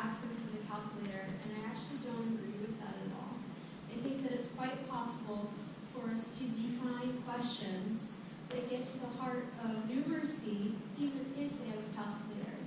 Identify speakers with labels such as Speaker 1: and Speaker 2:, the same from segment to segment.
Speaker 1: absence of the calculator, and I actually don't agree with that at all. I think that it's quite possible for us to define questions that get to the heart of numeracy, even if they have a calculator.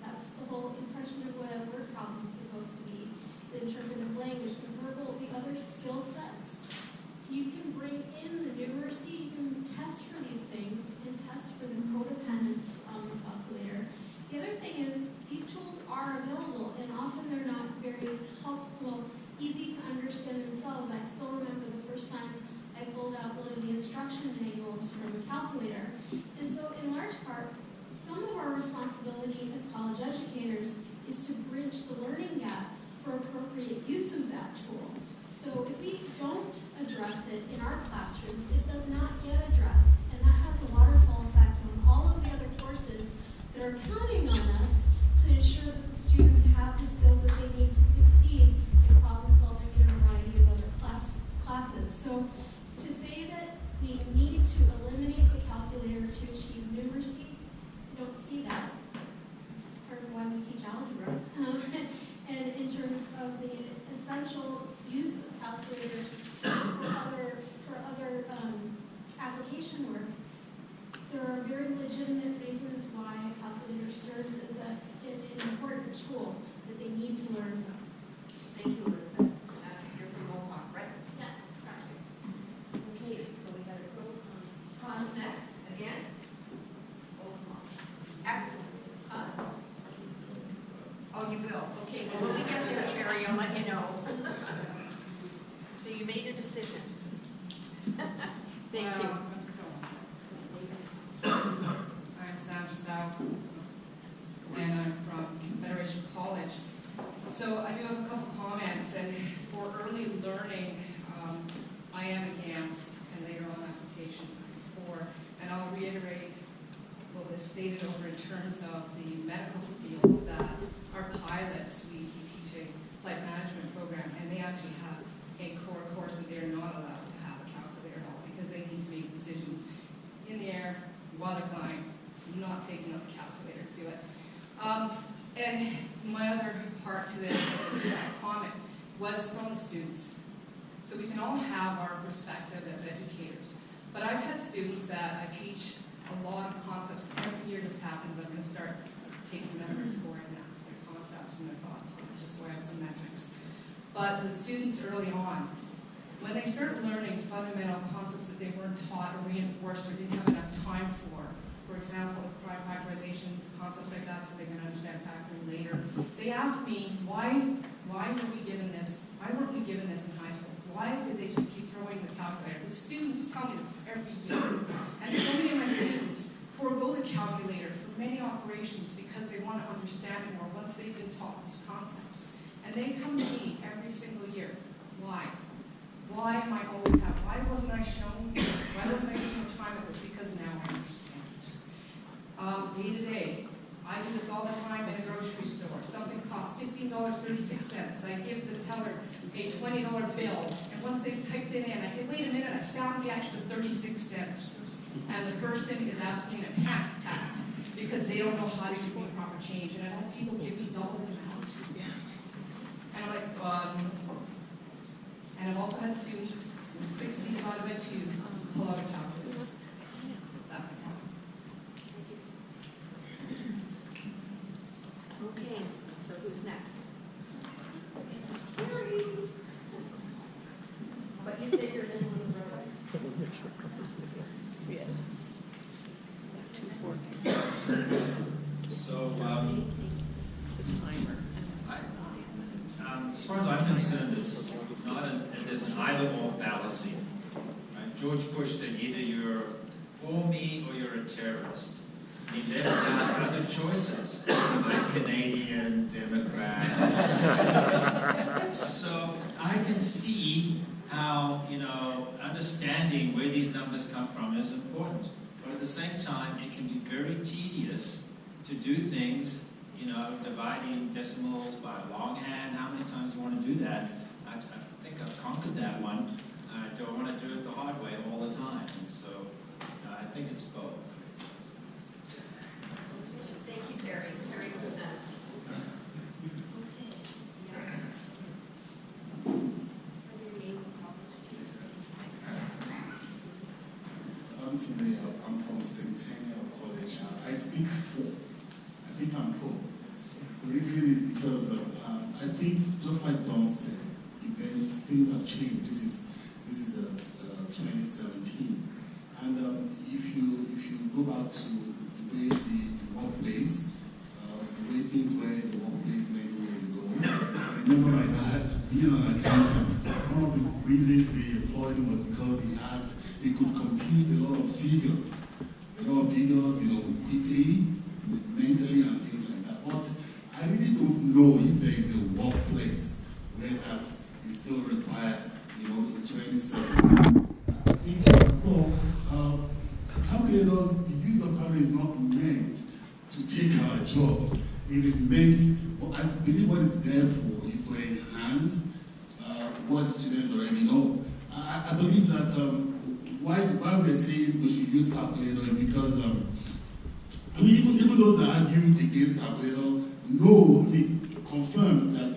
Speaker 1: That's the whole impression of what a word problem is supposed to be. The interpretive language, the verbal, the other skill sets. You can bring in the numeracy, you can test for these things, and test for the codependence on the calculator. The other thing is, these tools are available, and often they're not very helpful, easy to understand themselves. I still remember the first time I pulled out one of the instruction manuals from a calculator. And so, in large part, some of our responsibility as college educators is to bridge the learning gap for appropriate use of that tool. So if we don't address it in our classrooms, it does not get addressed. And that has a waterfall effect on all of the other courses that are counting on us to ensure that the students have the skills that they need to succeed in problem solving in a variety of other classes. So to say that we need to eliminate the calculator to achieve numeracy, I don't see that. It's part of why we teach algebra. And in terms of the essential use of calculators for other application work, there are very legitimate reasons why a calculator serves as an important tool that they need to learn.
Speaker 2: Thank you, Elizabeth. You're from Mohawk, right?
Speaker 1: Yes, correct.
Speaker 2: Okay, so we got a pro. Cons next. Against? Mohawk. Excellent. Oh, you will. Okay, well, when we get there, Terry, I'll let you know. So you made a decision. Thank you.
Speaker 3: I'm Sandra South, and I'm from Confederation College. So I do have a couple comments, and for early learning, I am against, and later on application for, and I'll reiterate what was stated over in terms of the medical field, that our pilots, we teach a flight management program, and they actually have a core course that they're not allowed to have a calculator at all, because they need to make decisions in the air, while they're flying, not taking up the calculator to do it. And my other part to this, that comment, was from the students. So we can all have our perspective as educators. But I've had students that I teach a lot of concepts. Every year this happens, I'm going to start taking members score and ask their concepts and their thoughts on it, just so I have some metrics. But the students early on, when they start learning fundamental concepts that they weren't taught or reinforced or didn't have enough time for example, factorizations, concepts like that, so they can understand factoring later, they ask me, why were we given this? Why weren't we given this in high school? Why did they just keep throwing the calculator? The students tell me this every year. And so many of my students forego the calculator for many operations because they want to understand it more once they've been taught these concepts. And they come to me every single year. Why? Why am I always having? Why wasn't I shown this? Why wasn't I given time at this? Because now I understand. Day to day, I do this all the time in a grocery store. Something costs $15.36. I give the teller a $20 bill, and once they've typed it in, I say, wait a minute, I found the extra 36 cents. And the person is absolutely in a panic attack because they don't know how to give me proper change. And I know people give me double the amount. And I'm like, and I've also had students with 60 divided by 2 pull out a calculator. That's a problem.
Speaker 2: Okay, so who's next? But you said your name was Robert?
Speaker 4: Yes.
Speaker 5: So,
Speaker 4: The timer.
Speaker 5: as far as I'm concerned, it's not there's an either-or fallacy. Right? George Bush said either you're for me or you're a terrorist. I mean, there are other choices. I'm Canadian, Democrat. So I can see how, understanding where these numbers come from is important. But at the same time, it can be very tedious to do things, dividing decimals by longhand. How many times do you want to do that? I think I've conquered that one. I don't want to do it the hard way all the time. And so I think it's both.
Speaker 2: Thank you, Terry. Terry, who's next?
Speaker 1: Okay.
Speaker 6: Martinez. I'm from Centennial College. I speak for. I think I'm pro. The reason is because I think, just like Don said, things have changed. This is 2017, and if you go back to the way the workplace, the way things were in the workplace many years ago. I remember my dad being an accountant. One of the reasons they employed him was because he could compute a lot of figures, quickly, mentally, and things like that. But I really don't know if there is a workplace where that is still required, in 2017. I think so. Calculators, the use of calculators is not meant to take our jobs. It is meant, I believe what it's there for is to enhance what the students already know. I believe that why we're saying we should use calculators is because, even those that argue against calculator confirm that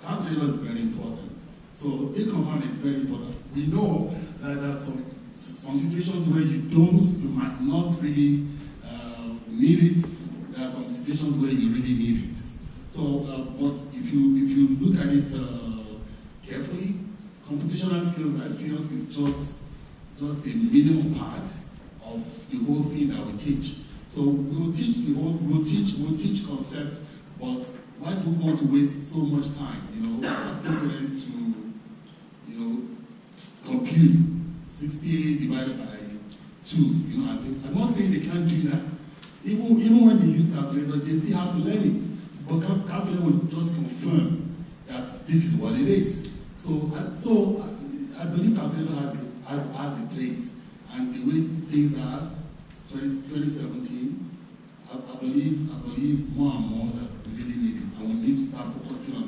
Speaker 6: calculator is very important. So they confirm it's very important. We know that there are some situations where you might not really need it. There are some situations where you really need it. So, but if you look at it carefully, computational skills, I feel, is just a minimal part of the whole thing that we teach. So we'll teach concepts, but why do we want to waste so much time? Asking students to, compute 68 divided by 2. And things. I'm not saying they can't do that. Even when they use calculator, they still have to learn it. But calculator will just confirm that this is what it is. So I believe calculator has a place, and the way things are, 2017, I believe more and more that we really need it, and we need to start focusing on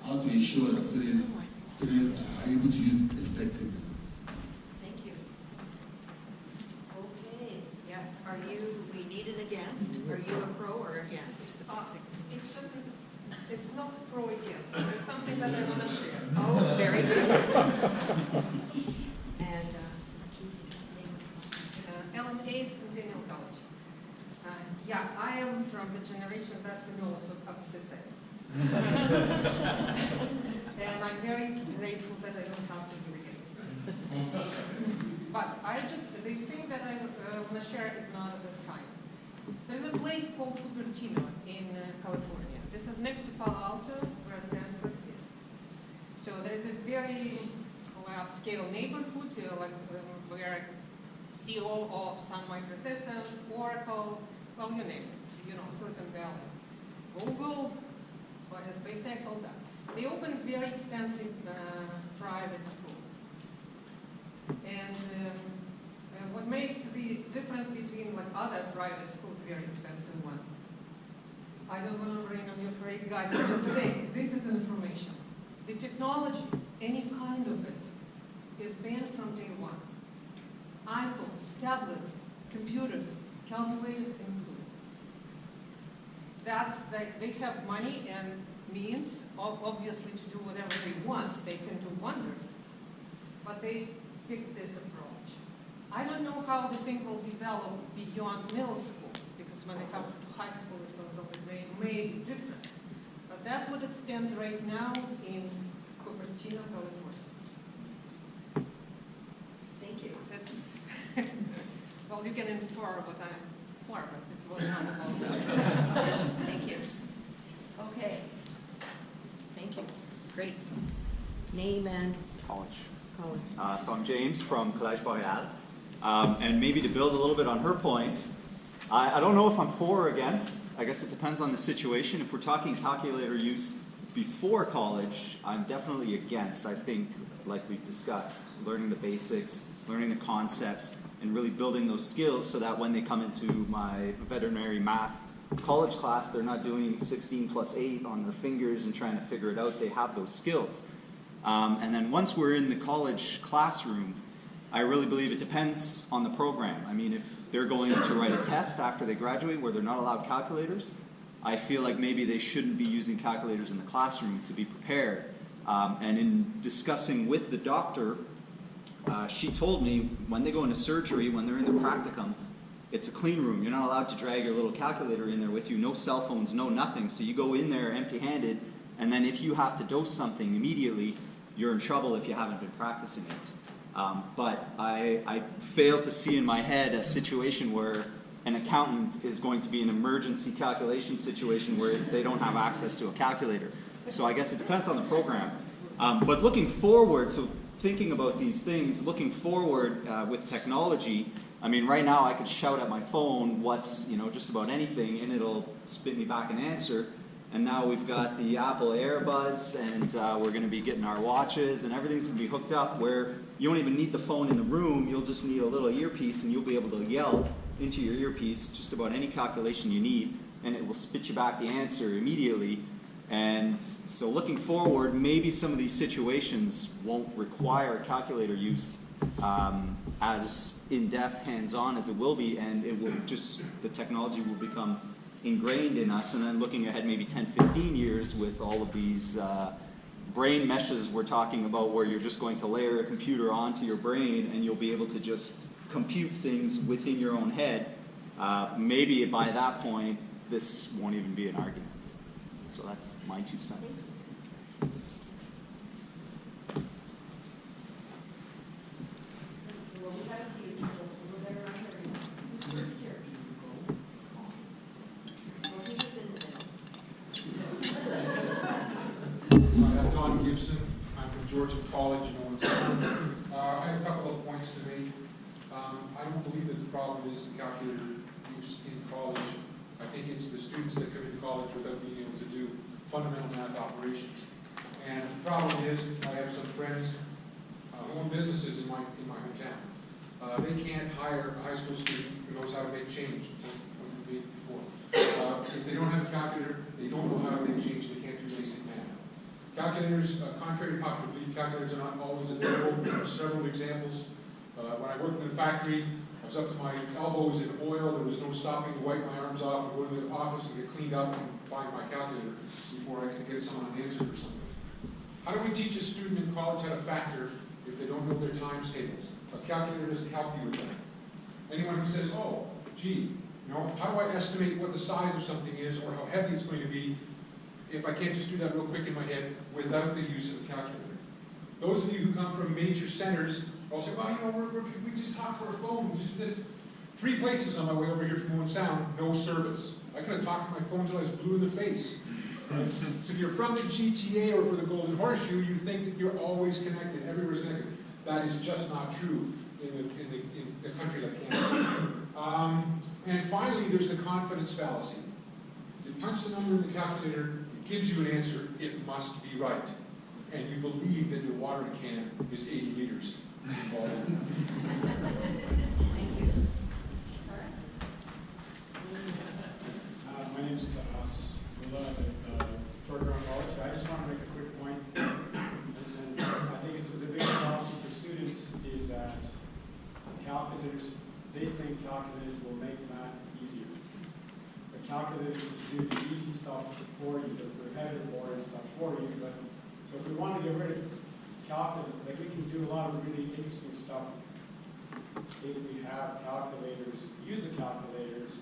Speaker 6: how to ensure that students are able to use it effectively.
Speaker 2: Thank you. Okay, yes, we need it against? Are you a pro or against?
Speaker 7: It's not pro against. There's something that I want to share.
Speaker 2: Oh, very good. And
Speaker 7: Ellen Hayes, Centennial College. Yeah, I am from the generation that knows of C6. And I'm very grateful that I don't have to do it. But the thing that I want to share is not of this kind. There's a place called Cupertino in California. This is next to Palo Alto, where Stanford is. So there is a very upscale neighborhood, where CEO of Sun Microsystems, Oracle, well, you name it, Silicon Valley, Google, SpaceX, all that. They opened very expensive private school. And what makes the difference between other private schools, very expensive one, I don't want to bring on your parade, guys, I'm just saying, this is information. The technology, any kind of it, is banned from day one. iPhones, tablets, computers, calculators included. They have money and means, obviously, to do whatever they want. They can do wonders. But they picked this approach. I don't know how the thing will develop beyond middle school, because when they come to high school, it's a little bit may be different. But that's what it stands right now in Cupertino, California.
Speaker 2: thank you.
Speaker 7: That's well, you can infer what I'm for, but it was not about that.
Speaker 2: Thank you. Okay. Thank you. Great. Name and college.
Speaker 8: So I'm James from Collège Boreal. And maybe to build a little bit on her point, I don't know if I'm for or against. I guess it depends on the situation. If we're talking calculator use before college, I'm definitely against. I think, like we've discussed, learning the basics, learning the concepts, and really building those skills so that when they come into my veterinary math college class, they're not doing 16 plus 8 on their fingers and trying to figure it out. They have those skills. And then once we're in the college classroom, I really believe it depends on the program. I mean, if they're going to write a test after they graduate where they're not allowed calculators, I feel like maybe they shouldn't be using calculators in the classroom to be prepared. And in discussing with the doctor she told me when they go into surgery, when they're in the practicum, it's a clean room. You're not allowed to drag your little calculator in there with you, no cell phones, no nothing. So you go in there empty-handed, and then if you have to dose something immediately, you're in trouble if you haven't been practicing it. But I fail to see in my head a situation where an accountant is going to be an emergency calculation situation where they don't have access to a calculator. So I guess it depends on the program. But looking forward, so thinking about these things, looking forward with technology, I mean, right now I could shout at my phone what's, just about anything, and it'll spit me back an answer. And now we've got the Apple AirBuds, and we're going to be getting our watches, and everything's going to be hooked up where you don't even need the phone in the room. You'll just need a little earpiece, and you'll be able to yell into your earpiece just about any calculation you need, and it will spit you back the answer immediately. And so looking forward, maybe some of these situations won't require calculator use as in-depth, hands-on as it will be, and it will just, the technology will become ingrained in us. And then looking ahead maybe 10, 15 years with all of these brain meshes we're talking about, where you're just going to layer a computer onto your brain and you'll be able to just compute things within your own head. Maybe by that point, this won't even be an argument. So that's my 2 cents.
Speaker 2: Well, we got a few, so we're better on everyone. Who's first here? Well, he was in the middle.
Speaker 9: I'm Don Gibson. I'm from Georgia College in Owen Sound. I have a couple of points to make. I don't believe that the problem is calculator use in college. I think it's the students that come into college without being able to do fundamental math operations. And the problem is, I have some friends who own businesses in my hometown. They can't hire a high school student who knows how to make change, what we did before. If they don't have a calculator, they don't know how to make change. They can't do basic math. Calculators, contrary to popular belief, calculators are not always available. There are several examples. When I worked in a factory, I was up to my elbows in oil. There was no stopping to wipe my arms off and go to the office to get cleaned up and find my calculator before I could get someone an answer for something. How do we teach a student in college how to factor if they don't know their times tables? A calculator doesn't help you with that. Anyone who says, oh, gee, how do I estimate what the size of something is or how heavy it's going to be if I can't just do that real quick in my head without the use of a calculator? Those of you who come from major centers all say, well, we just talk to our phone, we just do this. 3 places on my way over here from Owen Sound, no service. I could have talked to my phone until I was blue in the face. Right? So if you're from the GTA or for the Golden Horseshoe, you think that you're always connected, everywhere's connected. That is just not true in the country like Canada. And finally, there's the confidence fallacy. You punch the number in the calculator, it gives you an answer, it must be right. And you believe that your watering can is 80 liters.
Speaker 2: Thank you.
Speaker 10: My name is Taras Mula at Georgia College. I just want to make a quick point. And I think it's the biggest policy for students is that calculators, they think calculators will make math easier. The calculators do the easy stuff for you, the repetitive boring stuff for you. But so if we want to get rid of calculators, like we can do a lot of really interesting stuff if we have calculators, use the calculators,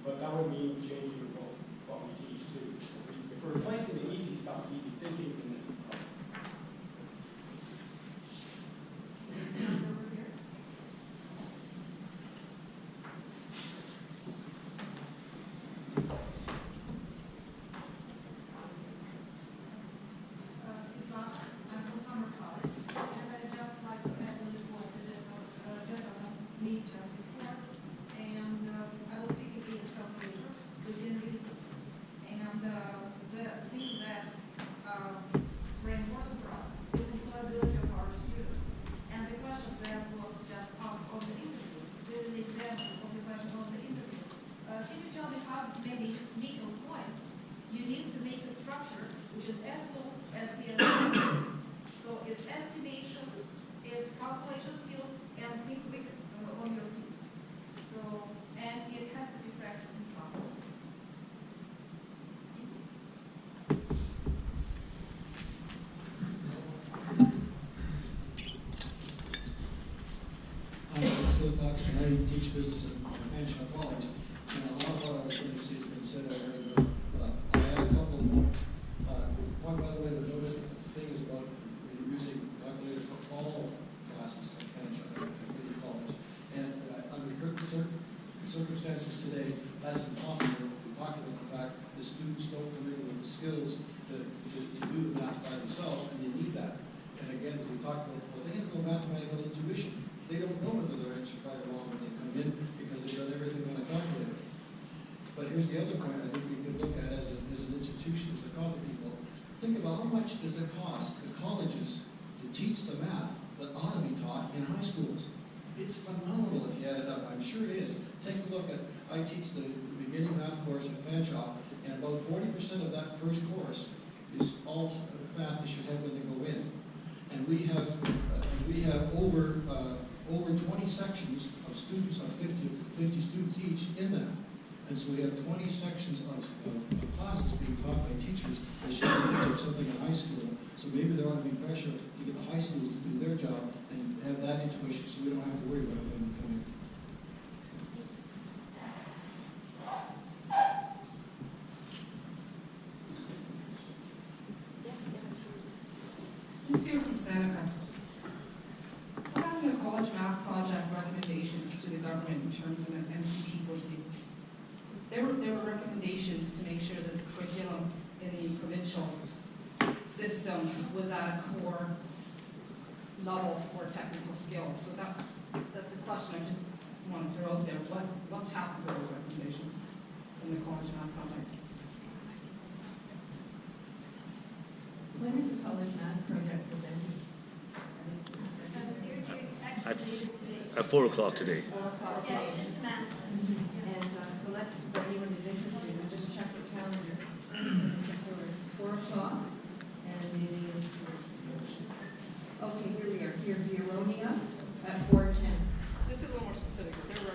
Speaker 10: but that would mean changing what we teach too. If we're replacing the easy stuff, easy thinking, then this is a problem.
Speaker 2: Over here.
Speaker 11: I'm from Summer College, and I just like to add on the point that me just before, and I was speaking in calculator within reason, and the thing that very important for us is employability of our students, and the question that was just asked on the interview, this is the example of the question on the interview. Can you tell me how many nickel points you need to make a structure which is as full as the other? So it's estimation, it's calculation skills, and think quick on your feet. So, and it has to be practiced in process.
Speaker 12: business at Fanshawe College, and a lot of what I was going to say has been said already, but I had a couple of points. Point, by the way, the notice that the thing is about using calculators for all classes at Fanshawe College, and under certain circumstances today, that's impossible. We talked about the fact that students don't come in with the skills to do the math by themselves, and they need that. And again, as we talked about, well, they have no mathematical intuition. They don't know whether they're answering right or wrong when they come in because they've done everything on a calculator. But here's the other point I think we could look at as an institution, as the college people. Think about how much does it cost the colleges to teach the math that ought to be taught in high schools. It's phenomenal if you add it up. I'm sure it is. Take a look at, I teach the beginning math course at Fanshawe, and about 40% of that first course is all math they should have when they go in. And we have over 20 sections of students, of 50 students each in that. And so we have 20 sections of classes being taught by teachers that should be teaching something in high school. So maybe there ought to be pressure to get the high schools to do their job and have that intuition so we don't have to worry about it when we come in.
Speaker 13: Who's here from Seneca? What about the college math project recommendations to the government in terms of an MCT4C? There were recommendations to make sure that the curriculum in the provincial system was at a core level for technical skills. So that's a question I just want to throw out there. What's happened with those recommendations in the college math project?
Speaker 2: When is the college math project presented?
Speaker 14: At 4 o'clock today.
Speaker 2: 4 o'clock today. And so let's, for anyone who's interested, we'll just check the calendar. It's 4 o'clock, and it is, okay, here we are, here, Veronia, at 4:10.
Speaker 7: This is a little more specific. There